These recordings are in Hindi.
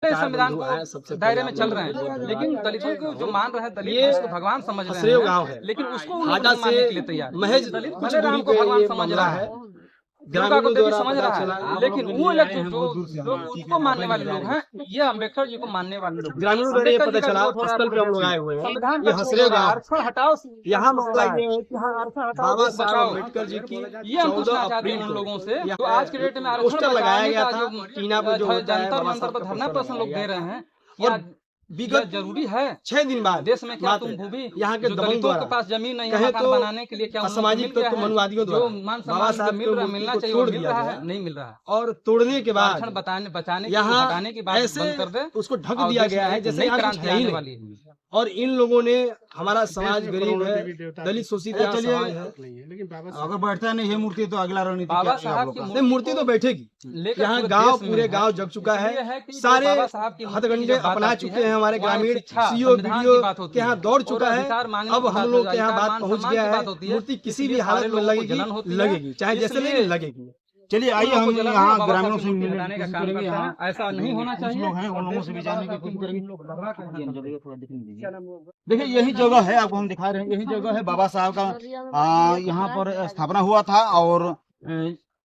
संविधान को दायरे में चल रहे हैं, लेकिन दलितों को जो मान रहे हैं, दलित उसको भगवान समझ रहे हैं, लेकिन उसको मानने के लिए तैयार महज दलित कुछ दूरी को पे भगवान ये समझ मामला रहा है। है, ग्रामीणों द्वारा समझ पता रहा चला, है, लेकिन वो लोग जो उनको मानने वाले लोग हैं, ये अम्बेडकर जी को मानने वाले लोग, ग्रामीणों द्वारा ये पता चला, स्थल पे हम लोग आए हुए हैं, ये हसरे गांव, आरक्षण हटाओ, यहाँ मामला ये है कि बाबा साहब अम्बेडकर जी की ये हम पूछना चाहते हैं उन लोगों से, तो आज के डेट में पोस्टर लगाया गया था, टीना पे जो होता है, जंतर बाबा मंतर साहब पर का धरना पोस्टर प्रदर्शन लोग लगाया दे गया रहे हैं, और क्या विगत जरूरी है 6 दिन बाद देश में क्या तुम भूमि यहाँ के जो दबंग दलितों द्वारा के पास जमीन नहीं है कहे मकान तो बनाने के लिए, क्या असामाजिक तत्व मनुवादियों जो द्वारा मान बाबा सम्मान साहब मिल के मिलना मूर्ति को चाहिए तोड़ वो मिल दिया रहा गया है, नहीं मिल रहा है, और तोड़ने के बाद बचाने की यहाँ हटाने की बात ऐसे बंद कर दे, उसको ढक दिया गया है जैसे यहाँ कुछ है ही नहीं। और इन लोगों ने, हमारा समाज गरीब है, दलित शोषित है, समाज है, अगर बैठता नहीं है मूर्ति तो अगला रणनीति बाबा क्या साहब होगा? नहीं मूर्ति तो बैठेगी। लेकिन यहाँ पूरे गांव, देश में पूरे है। गांव जग चुका है, है कि जो सारे बाबा साहब की मूर्ति की हथकंडे जब बात अपना आती चुके है, हैं, हमारे वहाँ ग्रामीण शिक्षा, सीओ संविधान वीडियो की बात होती के यहाँ है, दौड़ और चुका है। अधिकार मांगने अब की हम बात लोग होती के है, यहाँ बात मान पहुँच सम्मान गया की है, बात होती है, मूर्ति किसी भी इसलिए हालत सारे में लोगों को लगेगी, जलन होती है, लगेगी, चाहे जैसे इसलिए लगे लगेगी। चलिए आइए हम जलन है, यहाँ बाबा ग्रामीणों साहब से की मिलने हटाने की का कोशिश काम करेंगे। करते हैं, यहाँ ऐसा नहीं होना कुछ चाहिए। लोग हैं, उन लोगों से भी जानने की कोशिश करेंगे। देखिए यही जगह है, आपको हम दिखा रहे हैं, यही जगह है बाबा साहब का यहाँ पर स्थापना हुआ था। और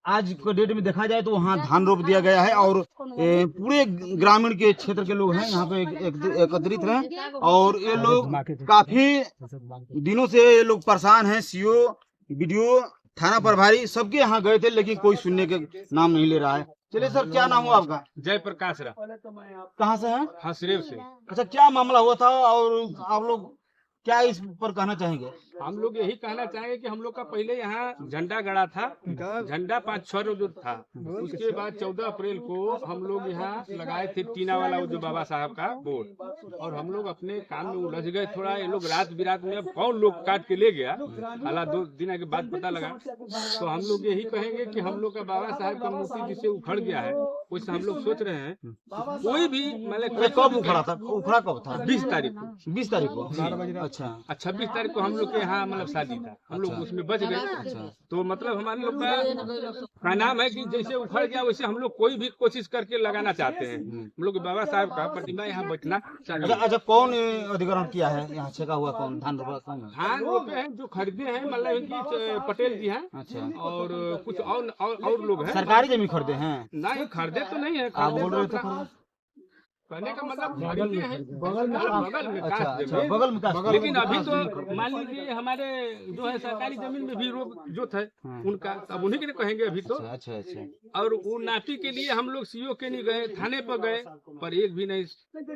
आज के डेट में देखा जाए तो वहाँ धान रोप दिया गया है और पूरे ग्रामीण के क्षेत्र के लोग हैं यहाँ पे एकत्रित हैं। और ये लोग काफी दिनों से ये लोग परेशान हैं। सीओ, बीडीओ, थाना प्रभारी सबके यहाँ गए थे, लेकिन कोई सुनने के नाम नहीं ले रहा है। चलिए सर, क्या नाम हुआ आपका? जयप्रकाश राव। कहाँ से हैं? हसरेव से। अच्छा, क्या मामला हुआ था और आप लोग क्या इस पर कहना चाहेंगे? हम लोग यही कहना चाहेंगे कि हम लोग का पहले यहाँ झंडा गड़ा था, झंडा 5-6 रोज था। उसके बाद 14 अप्रैल को हम लोग यहाँ लगाए थे टीना वाला वो जो बाबा साहब का बोर्ड, और हम लोग अपने काम में उलझ गए थोड़ा। ये लोग रात बिरात में अब कौन लोग काट के ले गया, हालांकि 2 दिन के बाद पता लगा। तो हम लोग यही कहेंगे कि हम लोग का बाबा साहब का मूर्ति जिसे उखड़ गया है, वैसे हम लोग सोच रहे हैं कोई भी मतलब कब उखड़ा था? उखड़ा कब था? 20 तारीख को। 20 तारीख को? अच्छा। 26 तारीख को हम लोग के यहाँ मतलब शादी था, हम लोग उसमें बच गए। तो मतलब हमारे लोग का नाम है कि जैसे उखड़ गया वैसे हम लोग कोई भी कोशिश करके लगाना चाहते हैं। हम लोग बाबा साहब का प्रतिमा यहाँ बैठना चाहिए। अच्छा, कौन अधिग्रहण किया है? यहाँ छेका हुआ कौन? धान रोपा कौन? धान रोपे हैं जो खरीदे हैं, मतलब इनकी पटेल जी हैं। अच्छा। और कुछ और लोग हैं। सरकारी जमीन खरीदे हैं? नहीं, खरीदे तो नहीं है। आप बोल रहे थे कहने का मतलब खरीदे हैं बगल में। अच्छा, अच्छा, बगल में काश। लेकिन अभी तो मान लीजिए हमारे जो है सरकारी जमीन में भी रोक जो थे उनका, अब उन्हीं के कहेंगे अभी तो। अच्छा, अच्छा। और वो नापी के लिए हम लोग सीओ के नहीं गए, थाने पर गए, पर एक भी नहीं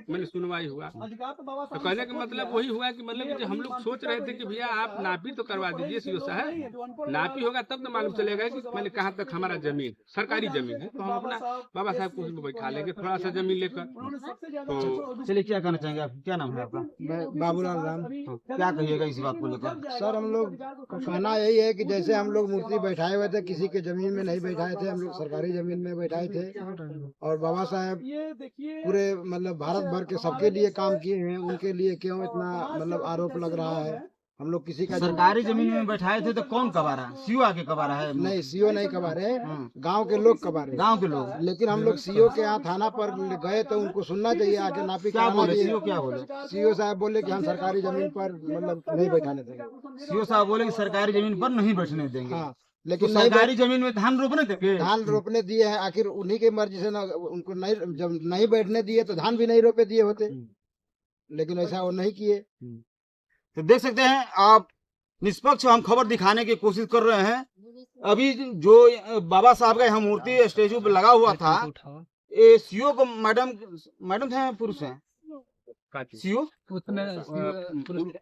मैंने सुनवाई हुआ। तो कहने का मतलब वही हुआ कि मतलब कि हम लोग सोच रहे थे कि भैया आप नापी तो करवा दीजिए सीओ साहब, नापी होगा तब तो मालूम चलेगा कि मैंने कहाँ तक हमारा जमीन सरकारी जमीन है, तो हम अपना बाबा साहब को उसमें बैठा लेंगे थोड़ा सा जमीन लेकर। तो चलिए, क्या कहना चाहेंगे आप? क्या नाम है आपका? मैं बाबूलाल राम। क्या कहिएगा इस बात को लेकर? सर, हम लोग का कहना यही है कि जैसे हम लोग मूर्ति बैठाए हुए थे, किसी के जमीन में नहीं बैठाए थे, हम लोग सरकारी जमीन में बैठाए थे। और बाबा साहब पूरे मतलब भारत भर के सबके लिए काम किए हैं, उनके लिए क्यों इतना मतलब आरोप लग रहा है? हम लोग किसी का सरकारी जमीन में बैठाए थे तो कौन कबा रहा है? सीओ आके कबा रहा है? नहीं, सीओ नहीं कबा रहे, गांव के लोग कबा रहे। गांव के लोग? लेकिन हम लोग सीओ के यहाँ थाना पर गए तो उनको सुनना चाहिए, आके नापी क्या बोले सीओ? क्या बोले? सीओ साहब बोले कि हम सरकारी जमीन पर मतलब नहीं बैठाने देंगे। सीओ साहब बोले कि सरकारी जमीन पर नहीं बैठने देंगे। हाँ, लेकिन लेकिन सरकारी जमीन में धान रोपने देंगे? धान रोपने दिए हैं, आखिर उन्हीं के मर्जी से ना, उनको नहीं, जब नहीं बैठने दिए तो धान भी नहीं रोपे दिए होते, लेकिन ऐसा वो नहीं किए। तो देख सकते हैं आप, निष्पक्ष हम खबर दिखाने की कोशिश कर रहे हैं। अभी जो बाबा साहब का यहाँ मूर्ति स्टेचू पे लगा हुआ था, ये सीओ को मैडम थे, पुरुष हैं सीओ?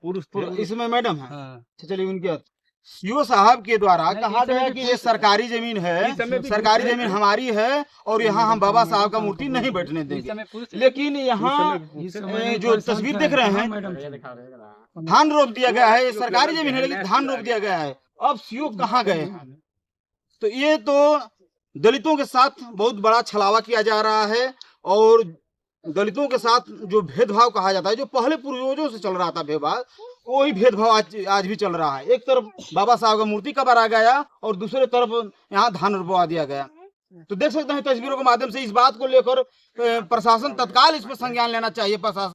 पुरुष इसमें मैडम है। चलिए, उनके सीओ साहब के द्वारा कहा गया कि ये सरकारी जमीन है, सरकारी जमीन हमारी है और यहाँ हम बाबा साहब का मूर्ति नहीं बैठने देंगे। लेकिन यहाँ जो तस्वीर देख रहे हैं, धान रोप दिया गया है। ये सरकारी जमीन है लेकिन धान रोप दिया गया है। अब सीओ कहाँ गए? तो ये तो दलितों के साथ बहुत बड़ा छलावा किया जा रहा है और दलितों के साथ जो भेदभाव कहा जाता है, जो पहले पूर्वजों से चल रहा था भेदभाव, वही भेदभाव आज भी चल रहा है। एक तरफ बाबा साहब का मूर्ति कबारा गया और दूसरे तरफ यहाँ धान रोपवा दिया गया। तो देख सकते हैं तस्वीरों के माध्यम से इस बात को लेकर प्रशासन तत्काल इस पर संज्ञान लेना चाहिए। प्रशासन